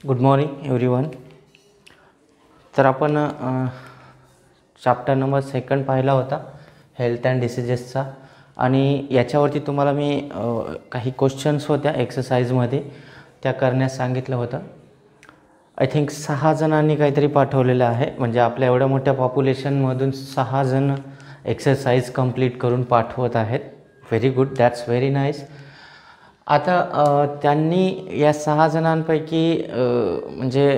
Good morning everyone. तर आपण chapter number 2 पाहिला होता हेल्थ अँड डिसीजेसचा, आणि याच्यावरती तुम्हाला मी काही क्वेश्चन्स होत्या एक्सरसाइजमध्ये त्या करण्यास सांगितलं होतं. आय थिंक 6 जणांनी काहीतरी पाठवलेलं आहे, म्हणजे आपल्या एवढ्या मोठ्या पॉप्युलेशनमधून 6 जण एक्सरसाइज कंप्लीट करून पाठवत आहेत. Very good, that's very nice. आता त्यांनी या 6 जणांपैकी म्हणजे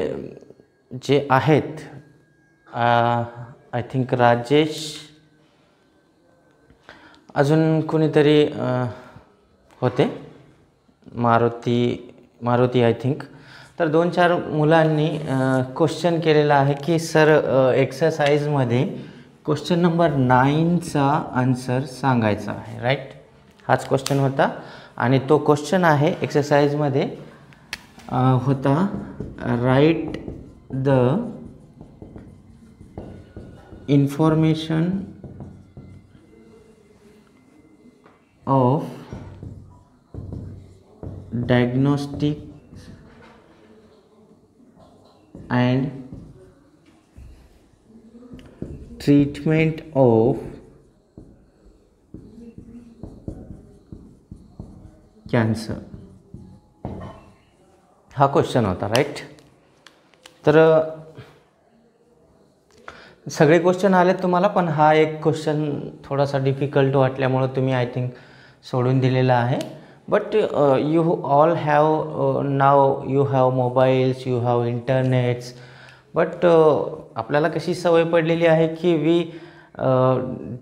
जे आहेत, आय थिंक राजेश, अजून कोणीतरी होते, मारुती आय थिंक. तर 2-4 मुलांनी क्वेश्चन केलेला आहे की सर एक्सरसाइजमध्ये क्वेश्चन नंबर 9चा आन्सर सांगायचा आहे, राईट. हाच क्वेश्चन होता आणि तो क्वेश्चन आहे एक्सरसाइजमध्ये होता, write the information of diagnostic and treatment of cancer. हा क्वेश्चन होता, राईट. तर सगळे क्वेश्चन आले तुम्हाला, पण हा एक क्वेश्चन थोडासा डिफिकल्ट वाटल्यामुळं तुम्ही आय थिंक सोडून दिलेला आहे. But you all have now, you have mobiles, you have internets. But आपल्याला कशी सवय पडलेली आहे की we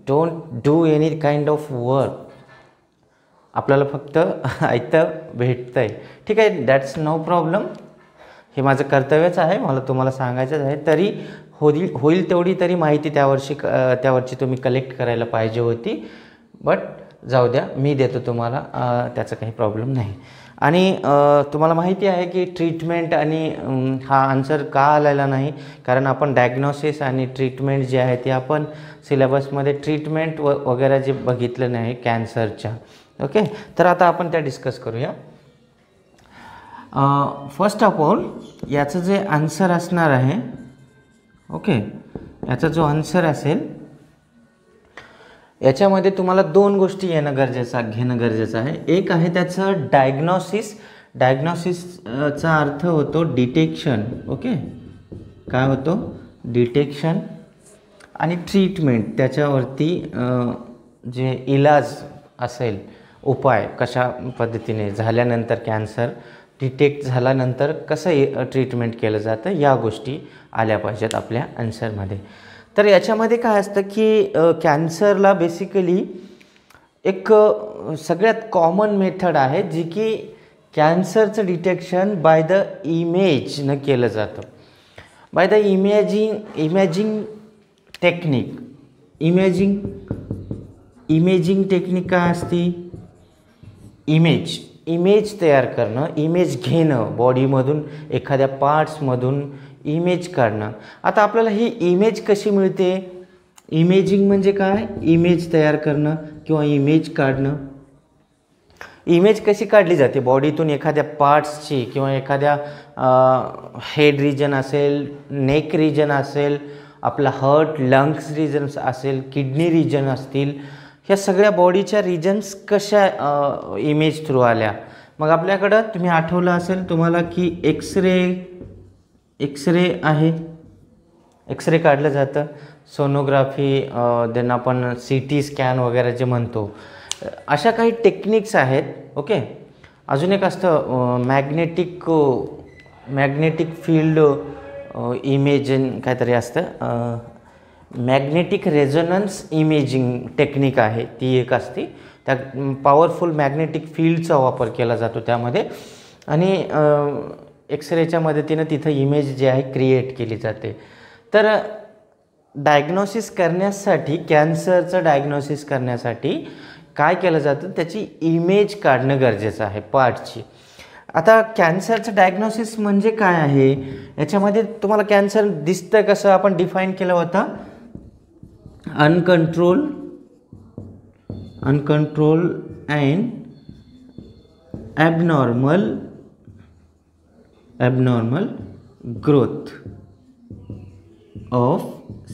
don't do any kind of work. आपल्याला फक्त ऐकतं भेटतं आहे, ठीक आहे, दॅट्स नो प्रॉब्लेम. हे माझं कर्तव्यच आहे, मला तुम्हाला सांगायचंच आहे. तरी होईल तेवढी तरी माहिती त्यावरची तुम्ही कलेक्ट करायला पाहिजे होती. बट जाऊ द्या, मी देतो तुम्हाला, त्याचं काही प्रॉब्लेम नाही. आणि तुम्हाला माहिती आहे की ट्रीटमेंट आणि हा आन्सर का आलेला नाही, कारण आपण डायग्नोसिस आणि ट्रीटमेंट जे आहे ते आपण सिलेबसमध्ये ट्रीटमेंट वगैरे जे बघितलं नाही कॅन्सरच्या. ओके, तर आता आपण त्या डिस्कस करूया. फर्स्ट ऑफ ऑल याचं जे आन्सर असणार आहे, ओके, याचा जो आन्सर असेल याच्यामध्ये तुम्हाला 2 गोष्टी घेणं गरजेचं आहे. एक आहे त्याचं डायग्नोसिस. डायग्नोसिसचा अर्थ होतो डिटेक्शन. ओके, काय होतो? डिटेक्शन. आणि ट्रीटमेंट, त्याच्यावरती जे इलाज असेल, उपाय कशा पद्धतीने झाल्यानंतर कॅन्सर डिटेक्ट झाल्यानंतर कसं ट्रीटमेंट केलं जातं, या गोष्टी आल्या पाहिजेत आपल्या आन्सरमध्ये. तर याच्यामध्ये काय असतं की कॅन्सरला बेसिकली एक सगळ्यात कॉमन मेथड आहे जी की कॅन्सरचं डिटेक्शन बाय द इमेजनं केलं जातं, by the imaging technique. Imaging technique काय असते? इमेज तयार करणं, इमेज घेणं, बॉडीमधून एखाद्या पार्ट्समधून इमेज काढणं. आता आपल्याला ही इमेज कशी मिळते? इमेजिंग म्हणजे काय? इमेज तयार करणं किंवा इमेज काढणं. इमेज कशी काढली जाते? बॉडीतून एखाद्या पार्ट्सची, किंवा एखाद्या हेड रिजन असेल, नेक रिजन असेल, आपला हार्ट लंग्स रिजन्स असेल, किडनी रिजन असतील, ह्या सगळ्या बॉडीच्या रिजन्स कशा इमेज थ्रू आल्या. मग आपल्याकडं तुम्ही आठवलं असेल तुम्हाला की एक्सरे आहे, एक्सरे काढलं जातं, सोनोग्राफी, देन आपण CT स्कॅन वगैरे जे म्हणतो, अशा काही टेक्निक्स आहेत. ओके, अजून एक असतं मॅग्नेटिक फील्ड इमेजिंग काहीतरी असतं, मॅग्नेटिक रेझोनन्स इमेजिंग टेक्निक आहे, ती एक असते. त्या पॉवरफुल मॅग्नेटिक फील्डचा वापर केला जातो त्यामध्ये, आणि एक्सरेच्या मदतीनं तिथं इमेज जी आहे क्रिएट केली जाते. तर डायग्नोसिस करण्यासाठी, कॅन्सरचं डायग्नोसिस करण्यासाठी काय केलं जातं? त्याची इमेज काढणं गरजेचं आहे पार्टची. आता कॅन्सरचं डायग्नोसिस म्हणजे काय आहे? याच्यामध्ये तुम्हाला कॅन्सर दिसतं कसं? आपण डिफाईन केलं होतं, uncontrol and abnormal abnormal growth of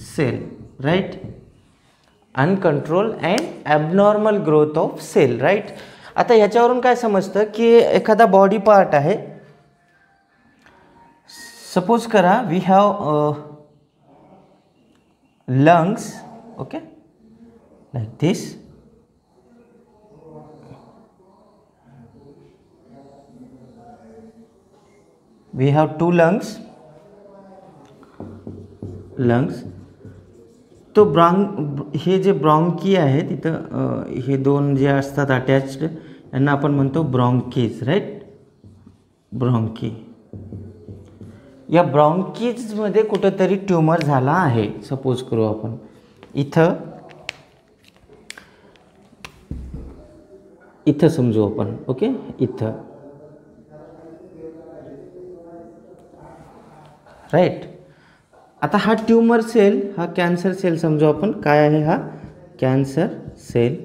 cell, right? Uncontrol and abnormal growth of cell, right. आता ह्याच्यावरून काय समजतं की एखादा बॉडी पार्ट आहे, सपोज करा we have lungs, okay, like this. We have 2 lungs. तो हे जे ब्रॉन्की आहे तिथं हे 2 जे असतात अटॅच्ड, यांना आपण म्हणतो ब्रॉन्कीज, राईट. ब्रॉन्की. या ब्रॉन्कीजमध्ये कुठंतरी ट्यूमर झाला आहे, सपोज करू आपण इथं समजू आपण, ओके, इथं, राईट. आता हा ट्यूमर सेल, हा कॅन्सर सेल समजू आपण. काय आहे हा? Cancer cell.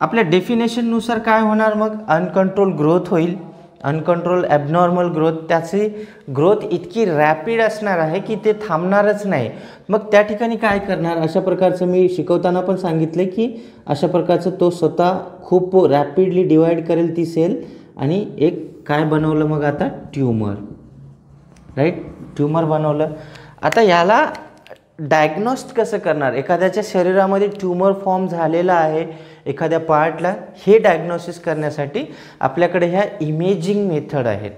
आपल्या डेफिनेशननुसार काय होणार मग? अनकंट्रोल ग्रोथ होईल, अनकंट्रोल ॲबनॉर्मल ग्रोथ. त्याची ग्रोथ इतकी रॅपिड असणार आहे की ते थांबणारच नाही. मग त्या ठिकाणी काय करणार? अशा प्रकारचं मी शिकवताना पण सांगितलं की अशा प्रकारचं तो स्वतः खूप रॅपिडली डिवाईड करेल ती सेल, आणि एक काय बनवलं मग आता? Tumour, right. ट्यूमर बनवलं. आता याला डायग्नोस्ट कसं करणार? एखाद्याच्या शरीरामध्ये ट्यूमर फॉर्म झालेला आहे एखाद्या पार्टला, हे डायग्नोसिस करण्यासाठी आपल्याकडे ह्या इमेजिंग मेथड आहेत,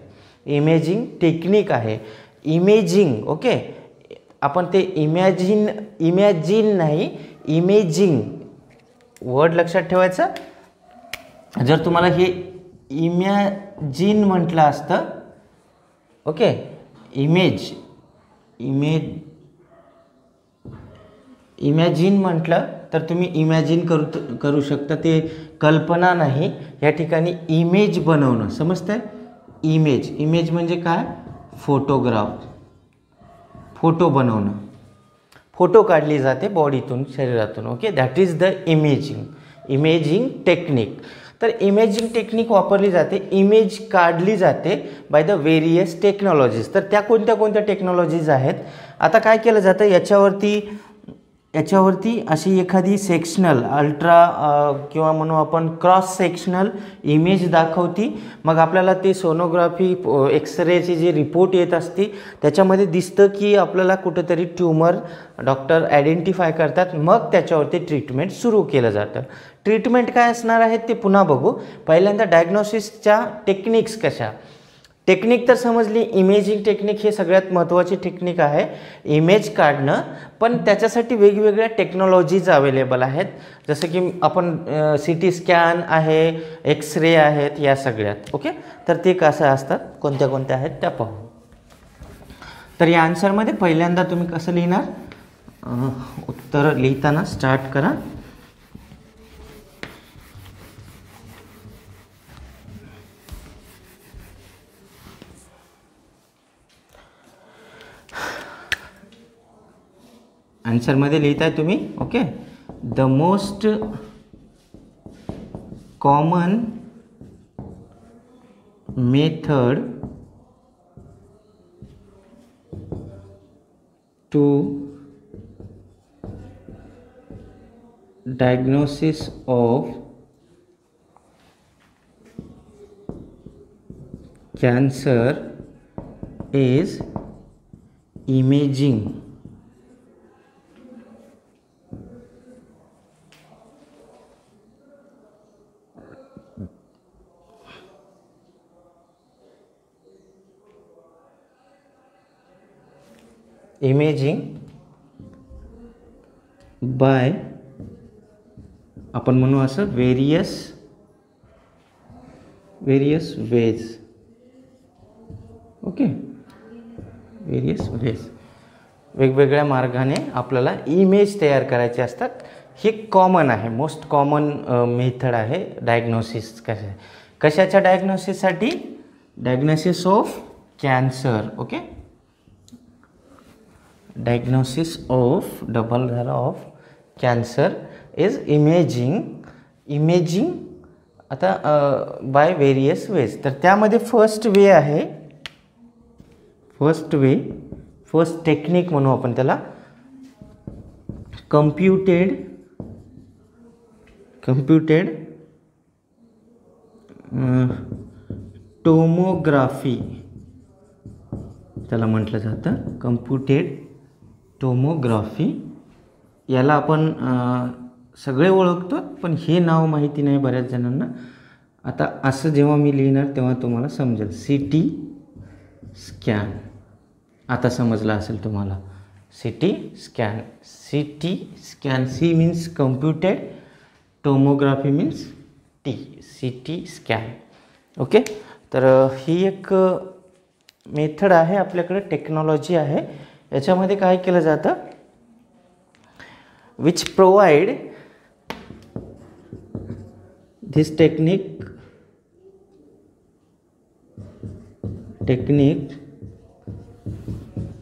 इमेजिंग टेक्निक आहे. इमेजिंग, ओके, आपण ते इमॅजिन नाही, इमेजिंग वर्ड लक्षात ठेवायचं. जर तुम्हाला हे इमॅजिन म्हटलं असतं, ओके, इमॅजिन म्हटलं तर तुम्ही इमॅजिन करू शकता, ते कल्पना नाही. या ठिकाणी इमेज बनवणं, समजतंय? इमेज म्हणजे काय? फोटोग्राफ, फोटो बनवणं. फोटो काढली जाते बॉडीतून, शरीरातून, okay, that is the imaging technique. तर इमेजिंग टेक्निक वापरली जाते, इमेज काढली जाते बाय द व्हेरियस टेक्नॉलॉजीज. तर त्या कोणत्या टेक्नॉलॉजीज आहेत? आता काय केलं जातं, याच्यावरती अशी एखादी सेक्शनल किंवा म्हणू आपण क्रॉस सेक्शनल इमेज दाखवती. मग आपल्याला ते सोनोग्राफी एक्सरेची जी रिपोर्ट येत असते त्याच्यामध्ये दिसतं की आपल्याला कुठंतरी ट्यूमर डॉक्टर आयडेंटिफाय करतात. मग त्याच्यावरती ट्रीटमेंट सुरू केलं जातं. ट्रीटमेंट काय असणार आहेत ते पुन्हा बघू. पहिल्यांदा डायग्नोसिसच्या टेक्निक्स कशा? टेक्निक तर समजली, इमेजिंग टेक्निक हे सगळ्यात महत्त्वाची टेक्निक आहे, इमेज काढणं. पण त्याच्यासाठी वेगवेगळ्या टेक्नॉलॉजीज अवेलेबल आहेत, जसं की आपण CT स्कॅन आहे, एक्सरे आहेत, या सगळ्यात, ओके. तर ते कसं असतात, कोणत्या आहेत त्या पाहू. तर या आन्सरमध्ये पहिल्यांदा तुम्ही कसं लिहिणार? उत्तर लिहिताना स्टार्ट करा. आन्सरमध्ये लिहिताय तुम्ही, okay. The most common method to diagnosis of cancer is imaging. Imaging by, आपण म्हणू असं, various ways, okay, various ways. वेगवेगळ्या मार्गाने आपल्याला इमेज तयार करायचे असतात. हे कॉमन आहे, मोस्ट कॉमन मेथड आहे डायग्नोसिस. कशाच्या डायग्नोसिससाठी? Diagnosis of cancer, okay. Diagnosis of of cancer is imaging आता बाय व्हेरियस वेज. तर त्यामध्ये फर्स्ट वे आहे फर्स्ट टेक्निक म्हणू आपण त्याला, कम्प्युटेड टोमोग्राफी त्याला म्हटलं जातं, कम्प्युटेड टोमोग्राफी. याला आपण सगळे ओळखतो, पण हे नाव माहिती नाही बऱ्याच जणांना. आता असं जेव्हा मी लिहिणार तेव्हा तुम्हाला समजेल. CT स्कॅन, आता समजलं असेल तुम्हाला. CT scan, C means computed, tomography means CT scan. Okay, तर ही एक मेथड आहे आपल्याकडे, टेक्नॉलॉजी आहे. याच्यामध्ये काय केलं जातं, which provide this technique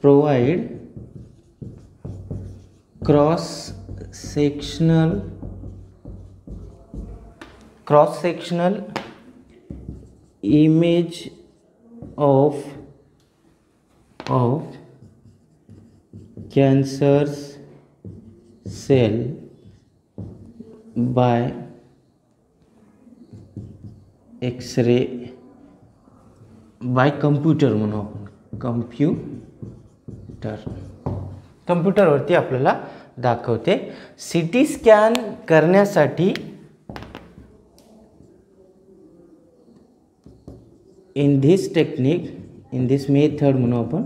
provide cross sectional image of cancer's cell by X ray by computer म्हणू आपण. कम्प्युटरवरती आपल्याला दाखवते. CT स्कॅन करण्यासाठी in this technique, in this method म्हणू आपण,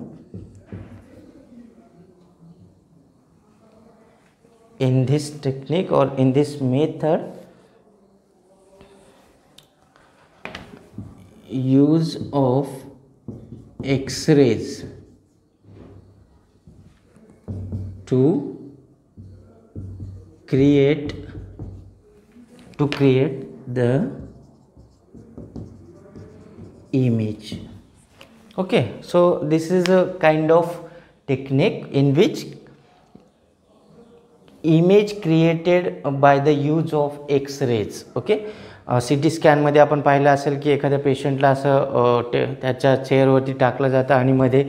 इन धिस टेक्निक और in this method use of X-rays to create the image. Okay, so this is a kind of technique in which image created by the use of X-rays. Okay, CT स्कॅनमध्ये आपण पाहिलं असेल की एखाद्या पेशंटला असं त्याच्या चेअरवरती टाकलं जातं आणि मध्ये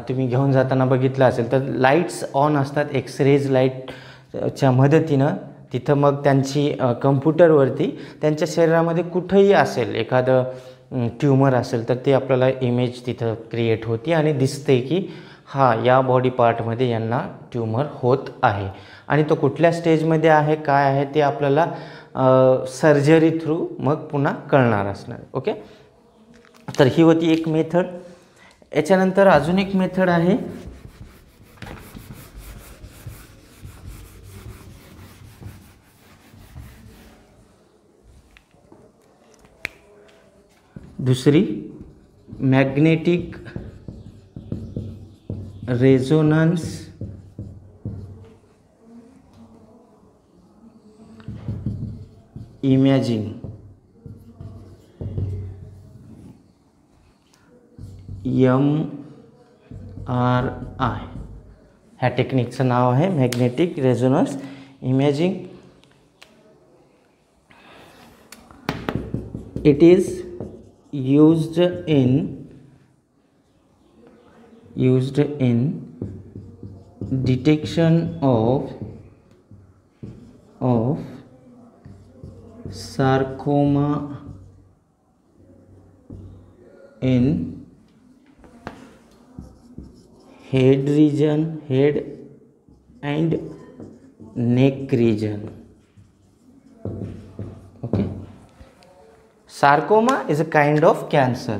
तुम्ही घेऊन जाताना बघितलं असेल तर लाईट्स ऑन असतात, एक्सरेज लाईटच्या मदतीनं. तिथं मग त्यांची कम्प्युटरवरती त्यांच्या शरीरामध्ये कुठंही असेल एखादं ट्यूमर असेल तर ते आपल्याला इमेज तिथं क्रिएट होती आणि दिसते की हा या बॉडी पार्टमध्ये यांना ट्यूमर होत आहे आणि तो कुठल्या स्टेजमध्ये आहे काय आहे ते आपल्याला सर्जरी थ्रू मग पुन्हा कळणार असणार. ओके, तर ही होती एक मेथड. याच्यानंतर अजून एक मेथड आहे, दुसरी, मॅग्नेटिक रेझोनन्स इमॅजिंग. MRI ह्या टेक्निकचं नाव आहे, magnetic resonance imaging. It is used in detection of sarcoma in head and neck region. Okay, sarcoma is a kind of cancer.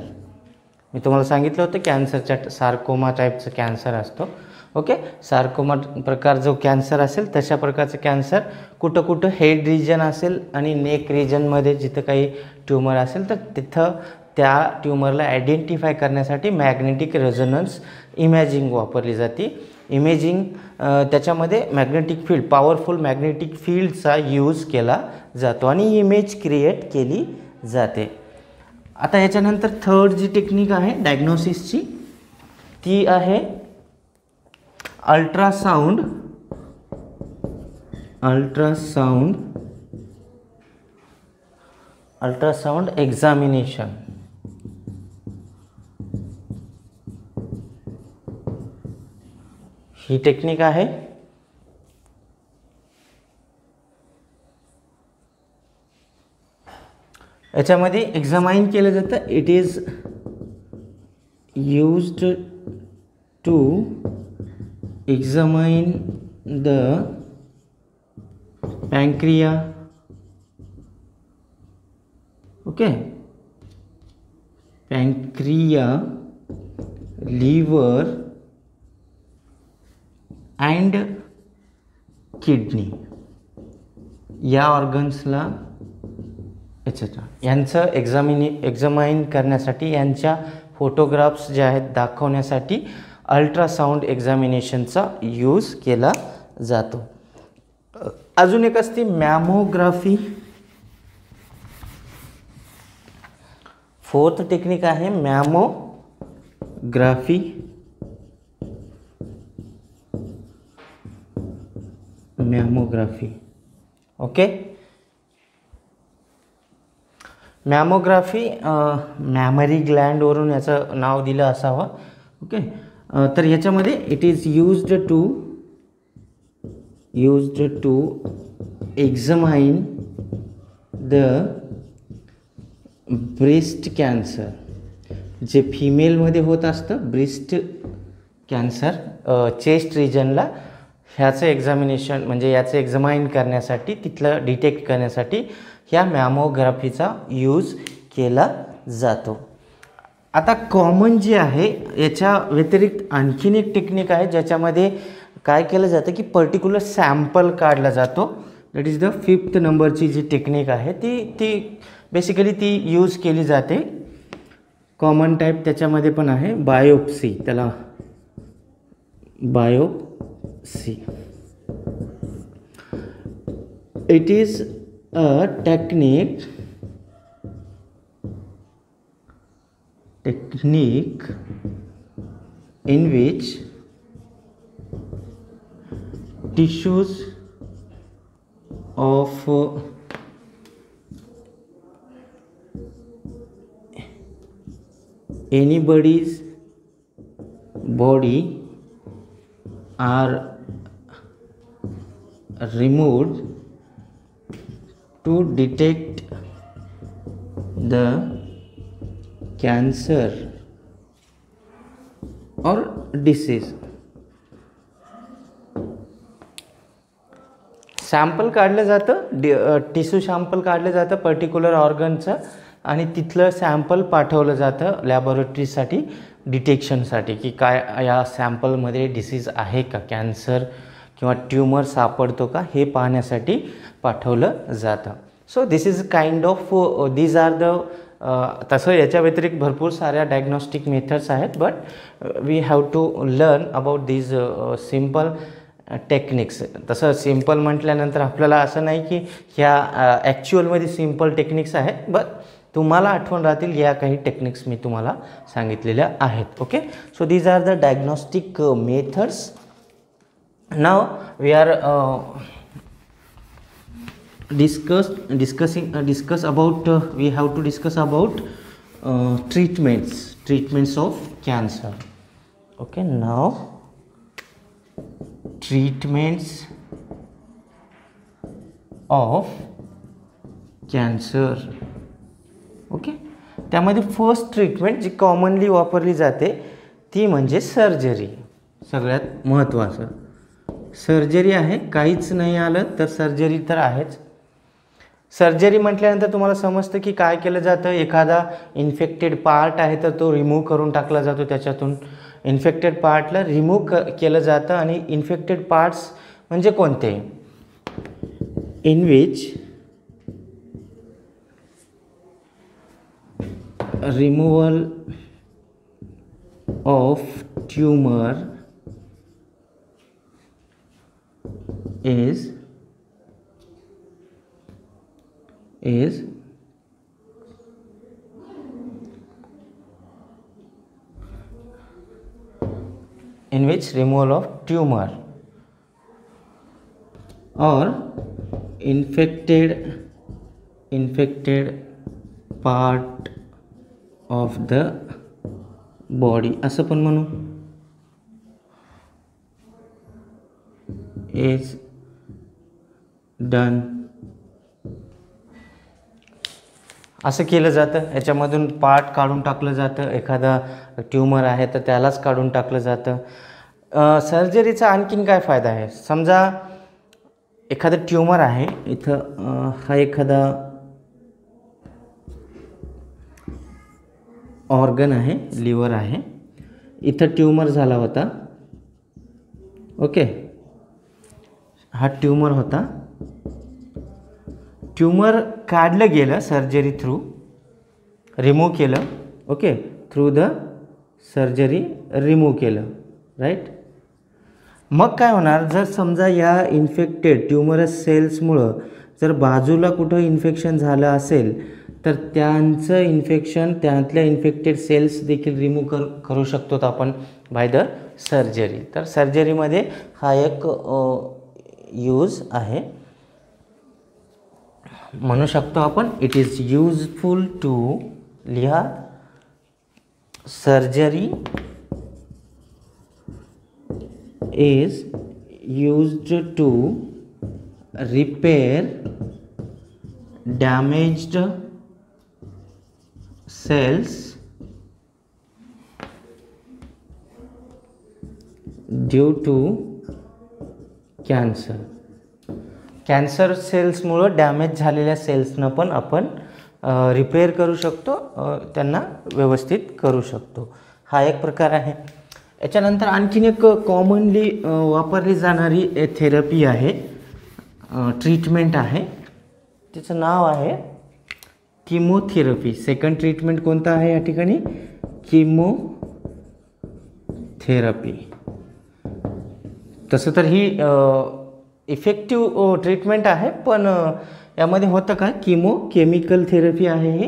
मी तुम्हाला सांगितलं होतं कॅन्सरच्या सार्कोमा टाईपचं कॅन्सर असतो. ओके, सार्कोमा प्रकार जो कॅन्सर असेल तशा प्रकारचं कॅन्सर कुठं कुठं हेड रिजन असेल आणि नेक रिजनमध्ये जिथं काही ट्यूमर असेल तर तिथं त्या ट्यूमरला आयडेंटिफाय करण्यासाठी मॅग्नेटिक रेझोनन्स इमॅजिंग वापरली जाते. इमेजिंग त्याच्यामध्ये magnetic field, powerful magnetic फील्डचा use केला जातो आणि इमेज क्रिएट केली जाते. आता याच्यानंतर थर्ड जी टेक्निक आहे डायग्नोसिसची ती आहे अल्ट्रासाउंड एक्झामिनेशन. ही टेक्निक आहे. याच्यामध्ये एक्झामाइन केलं जातं. It is used to examine the pancreas. Okay, pancreas, liver and kidney या ऑर्गन्सला एक्सेट्रा यांचं एक्झामाइन करण्यासाठी, यांच्या फोटोग्राफ्स जे आहेत दाखवण्यासाठी अल्ट्रासाऊंड एक्झामिनेशनचा यूज केला जातो. अजून एक असते मॅमोग्राफी. फोर्थ टेक्निक आहे मॅमोग्राफी. ओके, मॅमोग्राफी मॅमरी ग्लँडवरून याचं नाव दिलं असावं. ओके, तर याच्यामध्ये it is used to examine the breast cancer. जे फिमेलमध्ये होत असतं ब्रेस्ट कॅन्सर, चेस्ट रिजनला, ह्याचं एक्झामिनेशन म्हणजे याचं एक्झामाइन करण्यासाठी, तिथलं डिटेक्ट करण्यासाठी ह्या मॅमोग्राफीचा यूज केला जातो. आता कॉमन जे आहे याच्या व्यतिरिक्त आणखीन एक टेक्निक आहे ज्याच्यामध्ये काय केलं जातं की पर्टिक्युलर सॅम्पल काढला जातो. दॅट इज द 5th नंबरची जी टेक्निक आहे ती बेसिकली ती यूज केली जाते. कॉमन टाईप त्याच्यामध्ये पण आहे बायोप्सी. त्याला biopsy. It is a technique in which tissues of anybody's body are removed to detect the cancer or disease. Sample काढलं जातं, टिश्यू सॅम्पल काढलं जातं पर्टिक्युलर ऑर्गनचं आणि तिथलं सॅम्पल पाठवलं जातं लॅबोरेटरीसाठी डिटेक्शनसाठी की काय या सॅम्पलमध्ये डिसीज आहे का, कॅन्सर किंवा ट्यूमर सापडतो का हे पाहण्यासाठी पाठवलं जातं. So this is kind of these are the तसं याच्या व्यतिरिक्त भरपूर साऱ्या डायग्नॉस्टिक मेथड्स आहेत, but we have to learn about these simple techniques. तसं सिम्पल म्हटल्यानंतर आपल्याला असं नाही की ह्या ॲक्च्युअलमध्ये सिम्पल टेक्निक्स आहेत, बट तुम्हाला आठवण राहतील या काही टेक्निक्स मी तुम्हाला सांगितलेल्या आहेत. Okay, so these are the diagnostic methods. Now we are discuss about we have to discuss about treatments of cancer. Okay, now treatments of cancer. Okay, त्यामध्ये फर्स्ट ट्रीटमेंट जी कॉमनली वापरली जाते ती म्हणजे सर्जरी. सगळ्यात महत्त्वाचं सर्जरी आहे. काहीच नाही आलं तर सर्जरी तर आहेच. सर्जरी म्हटल्यानंतर तुम्हाला समजतं की काय केलं जातं. एखादा इन्फेक्टेड पार्ट आहे तर तो रिमूव्ह करून टाकला जातो. त्याच्यातून इन्फेक्टेड पार्टला रिमूव्ह केलं जातं. आणि इन्फेक्टेड पार्ट्स म्हणजे कोणते, in which removal of tumour is in which removal of tumor or infected part of the body असं पण म्हणू. Is done. असं केलं जातं. याच्यामधून पार्ट काढून टाकलं जातं. एखादा ट्यूमर आहे तर त्यालाच काढून टाकलं जातं. सर्जरीचा आणखीन काय फायदा आहे? समजा एखादं ट्यूमर आहे इथं, हा एखादा ऑर्गन आहे, लिव्हर आहे, इथं ट्यूमर झाला होता. ओके, हा ट्यूमर होता. ट्यूमर काढलं गेलं सर्जरी थ्रू, रिमूव्ह केलं. Okay, through the surgery remove केलं, राईट. मग काय होणार, जर समजा या इन्फेक्टेड ट्यूमरस सेल्समुळं जर बाजूला कुठं इन्फेक्शन झालं असेल तर त्यांचं इन्फेक्शन, त्यातल्या इन्फेक्टेड सेल्स देखील रिमूव्ह करू शकतो आपण बाय द सर्जरी. तर सर्जरीमध्ये हा एक यूज आहे. म्हणू शकतो आपण इट इज यूजफुल टू, लिहा, surgery is used to repair damaged cells due to cancer. Cancer सेल्समुळं डॅमेज झालेल्या सेल्सनं पण आपण रिपेअर करू शकतो, त्यांना व्यवस्थित करू शकतो. हा एक प्रकार आहे. याच्यानंतर आणखीन एक कॉमनली वापरली जाणारी थेरपी आहे, ट्रीटमेंट आहे, तिचं नाव आहे किमोथेरपी. सेकंड ट्रीटमेंट कोणतं आहे या ठिकाणी? किमोथेरपी. तसं तर ही इफेक्टिव्ह ट्रीटमेंट आहे, पण यामध्ये होतं काय, केमिकल थेरपी आहे हे.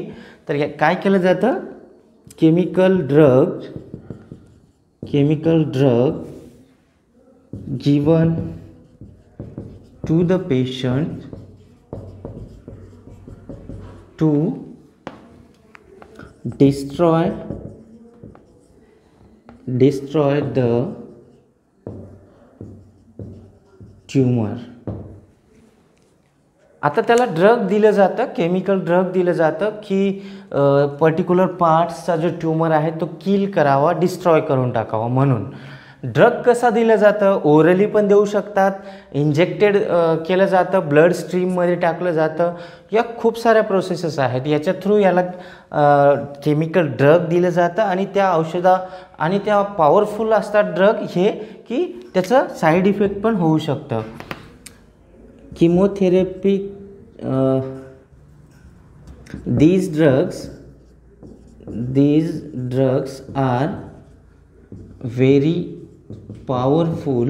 तर काय केलं जातं, chemical drug given to the patient to destroy the tumor. आता त्याला ड्रग दिलं जातं, केमिकल ड्रग दिलं जातं की पर्टिक्युलर पार्ट्सचा जो ट्यूमर आहे तो किल करावा, डिस्ट्रॉय करून टाकावा. म्हणून ड्रग कसा दिलं जातं, ओरली पण देऊ शकतात, इंजेक्टेड केलं जातं, ब्लड स्ट्रीममध्ये टाकलं जातं, या खूप साऱ्या प्रोसेसेस आहेत. याच्या थ्रू याला केमिकल ड्रग दिलं जातं आणि त्या औषधा आणि त्या पॉवरफुल असतात ड्रग हे की त्याचं साईड इफेक्ट पण होऊ शकतं. Chemotherapy, these drugs are very powerful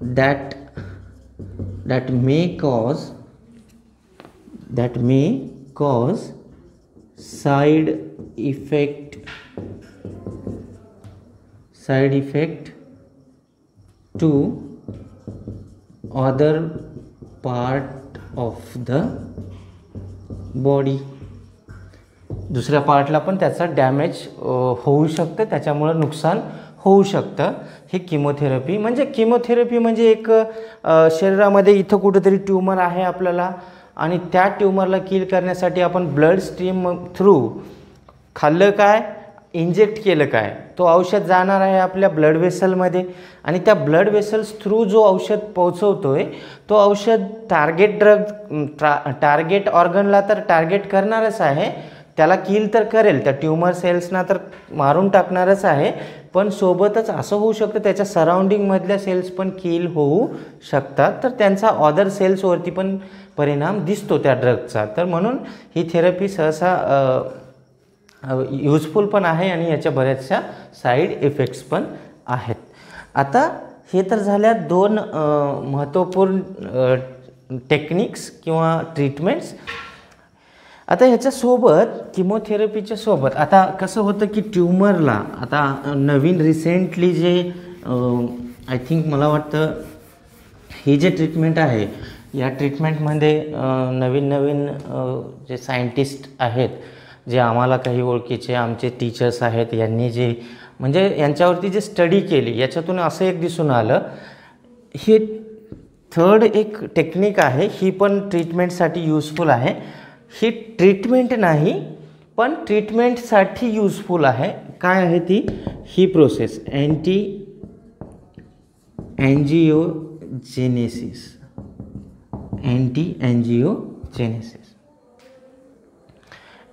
that may cause side effect to other part of the body. दुसऱ्या पार्टला पण त्याचा डॅमेज होऊ शकतं, त्याच्यामुळं नुकसान होऊ शकतं. हे किमोथेरपी म्हणजे एक शरीरामध्ये इथं कुठंतरी ट्यूमर आहे आपल्याला आणि त्या ट्यूमरला किल करण्यासाठी आपण ब्लड स्ट्रीम थ्रू खाल्लं काय, इंजेक्ट केलं काय, तो औषध जाणार आहे आपल्या ब्लड वेसलमध्ये आणि त्या ब्लड वेसल्स थ्रू जो औषध पोहोचवतोय तो औषध टार्गेट ऑर्गनला तर टार्गेट करणारच आहे, त्याला किल तर करेल, त्या ट्यूमर सेल्सना तर मारून टाकणारच आहे, पण सोबतच असं होऊ शकतं त्याच्या सराउंडिंगमधल्या सेल्स पण किल होऊ शकतात, तर त्यांचा अदर सेल्सवरती पण परिणाम दिसतो त्या ड्रगचा. तर म्हणून ही थेरपी सहसा यूजफुल पण आहे आणि याच्या बऱ्याचशा साईड इफेक्ट्स पण आहेत. आता हे तर झाल्या दोन महत्त्वपूर्ण टेक्निक्स किंवा ट्रीटमेंट्स. आता ह्याच्यासोबत किमोथेरपीच्या सोबत आता कसं होतं की ट्यूमरला आता नवीन रिसेंटली जे आय थिंक मला वाटतं ही जे ट्रीटमेंट आहे या ट्रीटमेंटमध्ये नवीन जे सायंटिस्ट आहेत, जे आम्हाला काही ओळखीचे आमचे टीचर्स आहेत, यांनी जे म्हणजे यांच्यावरती जे स्टडी केली याच्यातून असं एक दिसून आलं, ही थर्ड एक टेक्निक आहे, ही पण ट्रीटमेंटसाठी यूजफुल आहे. ही ट्रीटमेंट नाही पण ट्रीटमेंटसाठी यूजफुल आहे. काय आहे ती? ही process anti angiogenesis.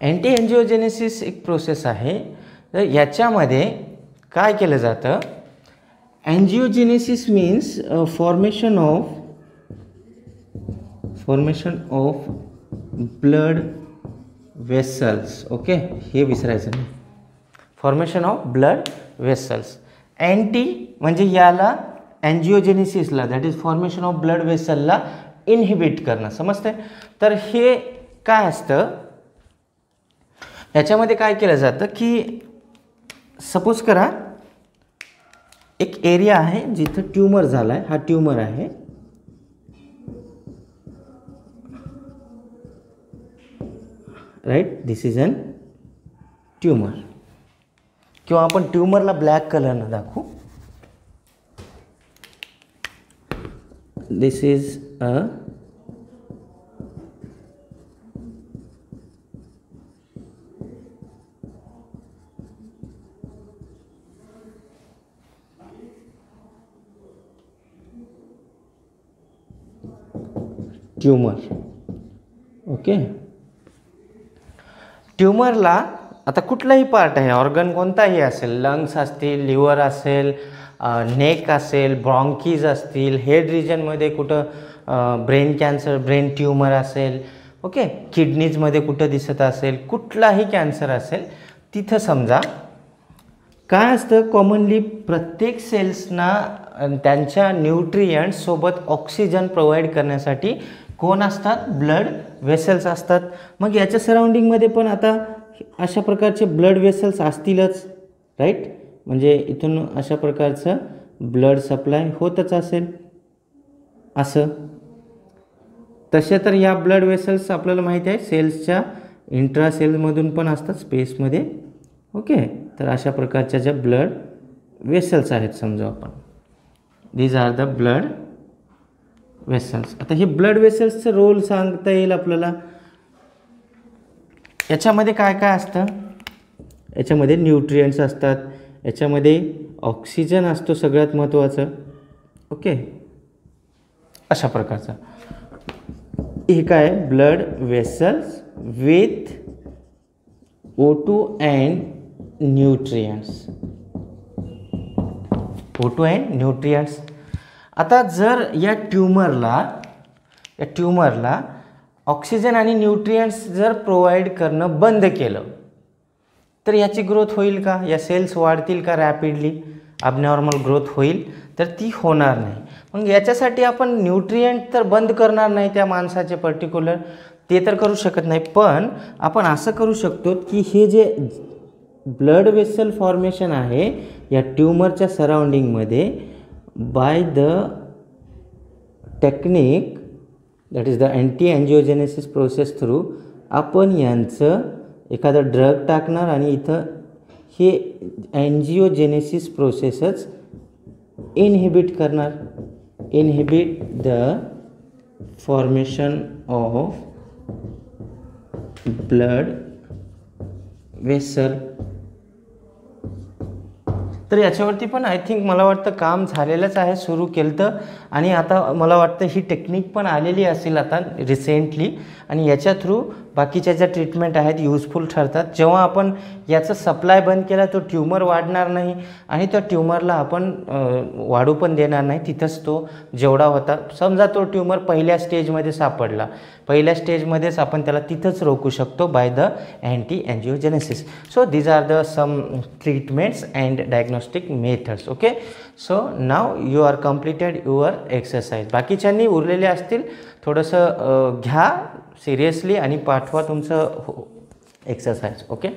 Anti angiogenesis एक प्रोसेस आहे. तर याच्यामध्ये काय केलं जातं? Angiogenesis means formation of blood vessels. Okay, हे विसरायचं नाही. Formation of blood vessels. Anti म्हणजे याला एंजिओजेनेसिसला, that is formation of blood वेसलला इनहिबिट करणं. समजतंय? तर हे काय असतं, याच्यामध्ये काय केलं जातं की सपोज करा एक एरिया आहे जिथं ट्यूमर झाला आहे. हा ट्यूमर आहे. Right, this is an tumour. किंवा आपण ट्यूमरला ब्लॅक कलरनं दाखवू. This is a tumour. Okay, ट्यूमरला आता कुठलाही पार्ट आहे, ऑर्गन कोणताही असेल, लंग्स असतील, लिव्हर असेल, नेक असेल, ब्रॉन्कीज असतील, हेड रिजनमध्ये कुठं ब्रेन कॅन्सर, ब्रेन ट्यूमर असेल, ओके, किडनीजमध्ये कुठं दिसत असेल, कुठलाही कॅन्सर असेल, तिथं समजा काय असतं, कॉमनली प्रत्येक सेल्सना त्यांच्या न्यूट्रियंट्ससोबत ऑक्सिजन प्रोव्हाइड करण्यासाठी कोण असतात? ब्लड वेसल्स असतात. मग याच्या सराउंडिंगमध्ये पण आता अशा प्रकारचे ब्लड वेसल्स असतीलच. राईट, म्हणजे इथून अशा प्रकारचं ब्लड सप्लाय होतच असेल. असं तसे तर या ब्लड वेसल्स आपल्याला माहिती आहे सेल्सच्या इंट्रासेलमधून पण असतात स्पेसमध्ये. ओके, तर अशा प्रकारच्या ज्या ब्लड वेसल्स आहेत समजा आपण, these are the blood vessels. आता हे ब्लड वेसल्सचं रोल सांगता येईल आपल्याला. याच्यामध्ये काय काय असतं? याच्यामध्ये न्यूट्रियंट्स असतात, याच्यामध्ये ऑक्सिजन असतो सगळ्यात महत्त्वाचं. ओके, अशा प्रकारचं हे काय? Blood vessels with O2 and nutrients. O2 and nutrients. आता जर या ट्यूमरला ऑक्सिजन आणि न्यूट्रियंट्स जर प्रोव्हाइड करणं बंद केलं तर याची ग्रोथ होईल का? या सेल्स वाढतील का रॅपिडली? ॲबनॉर्मल ग्रोथ होईल? तर ती होणार नाही. मग याच्यासाठी आपण न्यूट्रियंट तर बंद करणार नाही त्या माणसाचे पर्टिक्युलर, ते तर करू शकत नाही. पण आपण असं करू शकतो की हे जे ब्लड वेसल फॉर्मेशन आहे या ट्यूमरच्या सराउंडिंगमध्ये by the technique that is the anti angiogenesis process through आपण यांचं एखादा ड्रग टाकणार आणि इथं हे एंजिओजेनेसिस प्रोसेसच इनहिबिट करणार. Inhibit the formation of blood vessel. तर याच्यावरती पण आय थिंक मला वाटतं काम झालेलंच आहे, सुरू केलं तर. आणि आता मला वाटतं ही टेक्निक पण आलेली असेल आता रिसेंटली आणि याच्या थ्रू बाकीच्या ज्या ट्रीटमेंट आहेत युजफुल ठरतात. जेव्हा आपण याचं सप्लाय बंद केला तो ट्यूमर वाढणार नाही आणि त्या ट्यूमरला आपण वाढू पण देणार नाही. तिथंच तो जेवढा होता, समजा तो ट्यूमर पहिल्या स्टेजमध्ये सापडला, पहिल्या स्टेजमध्येच आपण त्याला तिथंच रोखू शकतो by the anti angiogenesis. So these are the some treatments and diagnostic methods. Okay, so now you are completed your exercise. बाकीच्यांनी उरलेले असतील थोडंसं घ्या सिरियसली आणि पाठवा तुमचं एक्सरसाइज. ओके.